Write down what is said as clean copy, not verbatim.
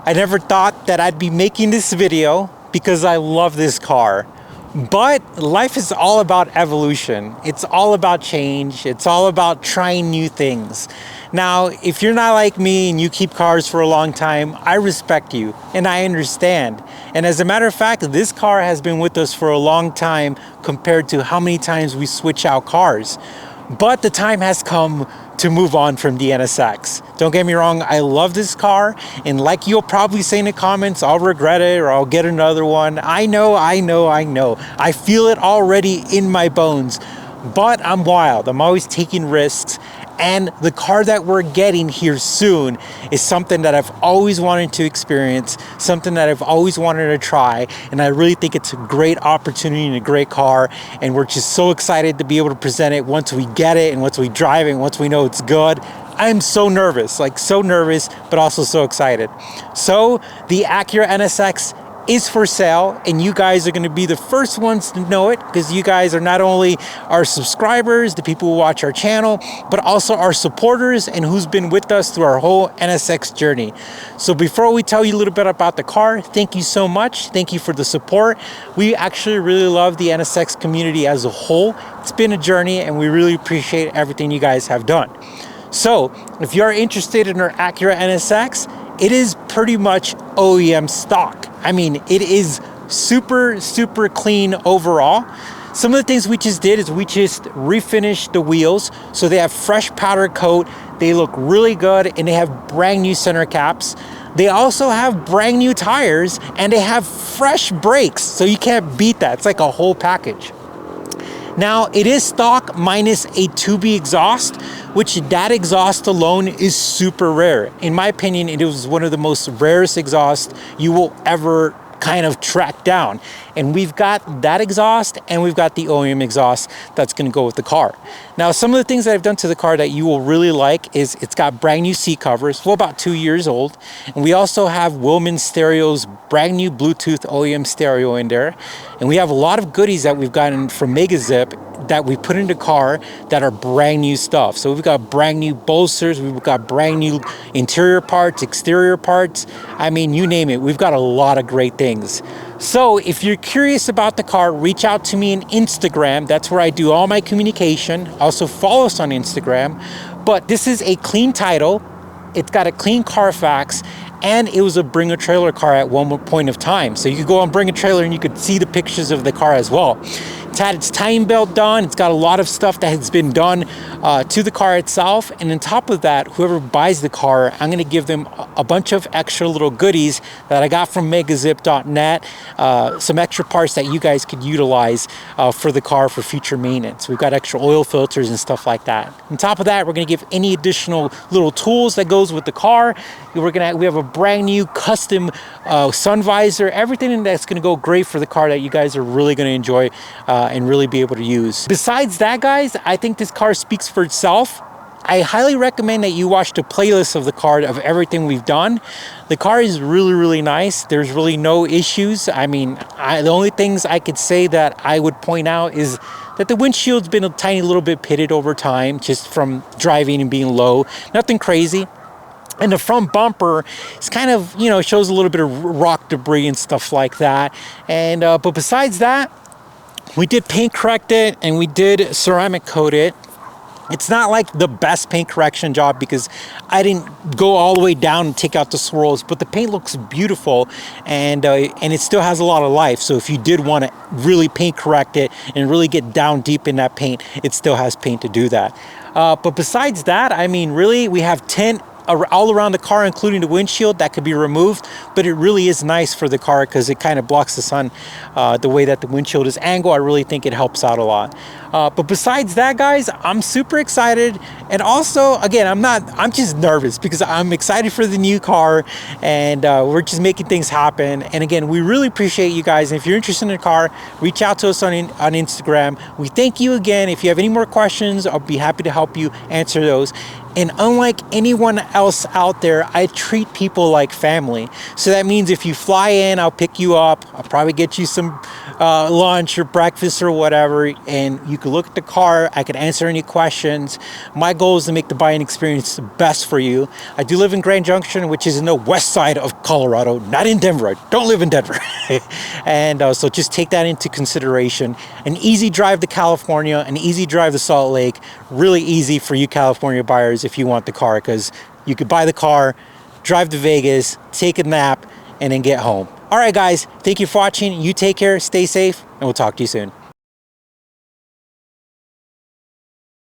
I never thought that I'd be making this video because I love this car. But life is all about evolution. It's all about change. It's all about trying new things. Now, if you're not like me and you keep cars for a long time, I respect you and I understand. And as a matter of fact, this car has been with us for a long time compared to how many times we switch out cars. But the time has come to move on from the NSX. Don't get me wrong, I love this car, and like you'll probably say in the comments, I'll regret it or I'll get another one. I know. I feel it already in my bones, but I'm wild. I'm always taking risks, and the car that we're getting here soon is something that I've always wanted to experience, something that I've always wanted to try, and I really think it's a great opportunity and a great car, and we're just so excited to be able to present it once we get it and once we drive it and once we know it's good. I'm so nervous, but also so excited. So the Acura NSX is for sale, and you guys are going to be the first ones to know it, because you guys are not only our subscribers, the people who watch our channel, but also our supporters and who's been with us through our whole NSX journey. So before we tell you a little bit about the car, thank you so much. Thank you for the support. We actually really love the NSX community as a whole. It's been a journey, and we really appreciate everything you guys have done. So if you're interested in our Acura NSX, it is pretty much OEM stock. I mean, it is super clean overall. Some of the things we just did is we just refinished the wheels, so they have fresh powder coat, they look really good, and they have brand new center caps. They also have brand new tires, and they have fresh brakes, so you can't beat that. It's like a whole package. Now, it is stock minus a 2B exhaust, which that exhaust alone is super rare. In my opinion, it was one of the most rarest exhausts you will ever kind of track down. And we've got that exhaust, and we've got the OEM exhaust that's going to go with the car. Now, some of the things that I've done to the car that you will really like is it's got brand new seat covers, well, about 2 years old. And we also have Wilman Stereo's brand new Bluetooth OEM stereo in there. And we have a lot of goodies that we've gotten from MegaZip that we put in the car that are brand new stuff. So we've got brand new bolsters, we've got brand new interior parts, exterior parts. I mean, you name it, we've got a lot of great things. So if you're curious about the car, reach out to me on Instagram. That's where I do all my communication. Also follow us on Instagram. But this is a clean title. It's got a clean Carfax, and it was a Bring a Trailer car at one point of time. So you could go on Bring a Trailer and you could see the pictures of the car as well. It's had its timing belt done. It's got a lot of stuff that has been done to the car itself. And on top of that, whoever buys the car, I'm going to give them a bunch of extra little goodies that I got from megazip.net, some extra parts that you guys could utilize for the car for future maintenance. We've got extra oil filters and stuff like that. On top of that, we're going to give any additional little tools that goes with the car. We have a brand new custom sun visor, everything that's going to go great for the car that you guys are really going to enjoy and really be able to use. Besides that, guys, I think this car speaks for itself. I highly recommend that you watch the playlist of the car of everything we've done. The car is really nice. There's really no issues. I mean, the only things I could say that I would point out is that the windshield's been a tiny little bit pitted over time, just from driving and being low. Nothing crazy. And the front bumper is kind of, shows a little bit of rock debris and stuff like that. And but besides that, we did paint correct it, and we did ceramic coat it. It's not like the best paint correction job because I didn't go all the way down and take out the swirls, but the paint looks beautiful, and it still has a lot of life. So if you did want to really paint correct it and really get down deep in that paint, it still has paint to do that. But besides that, I mean, really, we have tint all around the car, including the windshield that could be removed, but it really is nice for the car because it kind of blocks the sun. The way that the windshield is angled, I really think it helps out a lot. But besides that, guys, I'm super excited. And also, again, I'm just nervous because I'm excited for the new car, and we're just making things happen. And again, we really appreciate you guys. And if you're interested in the car, reach out to us on Instagram. We thank you again. If you have any more questions, I'll be happy to help you answer those. And unlike anyone else out there, I treat people like family. So that means if you fly in, I'll pick you up. I'll probably get you some lunch or breakfast or whatever, and you could look at the car. I could answer any questions. My goal is to make the buying experience the best for you. I do live in Grand Junction, which is in the west side of Colorado, not in Denver. I don't live in Denver. And so just take that into consideration. An easy drive to California, an easy drive to Salt Lake, really easy for you California buyers if you want the car, because you could buy the car, drive to Vegas, take a nap, and then get home. All right, guys, thank you for watching. You take care, stay safe, and we'll talk to you soon.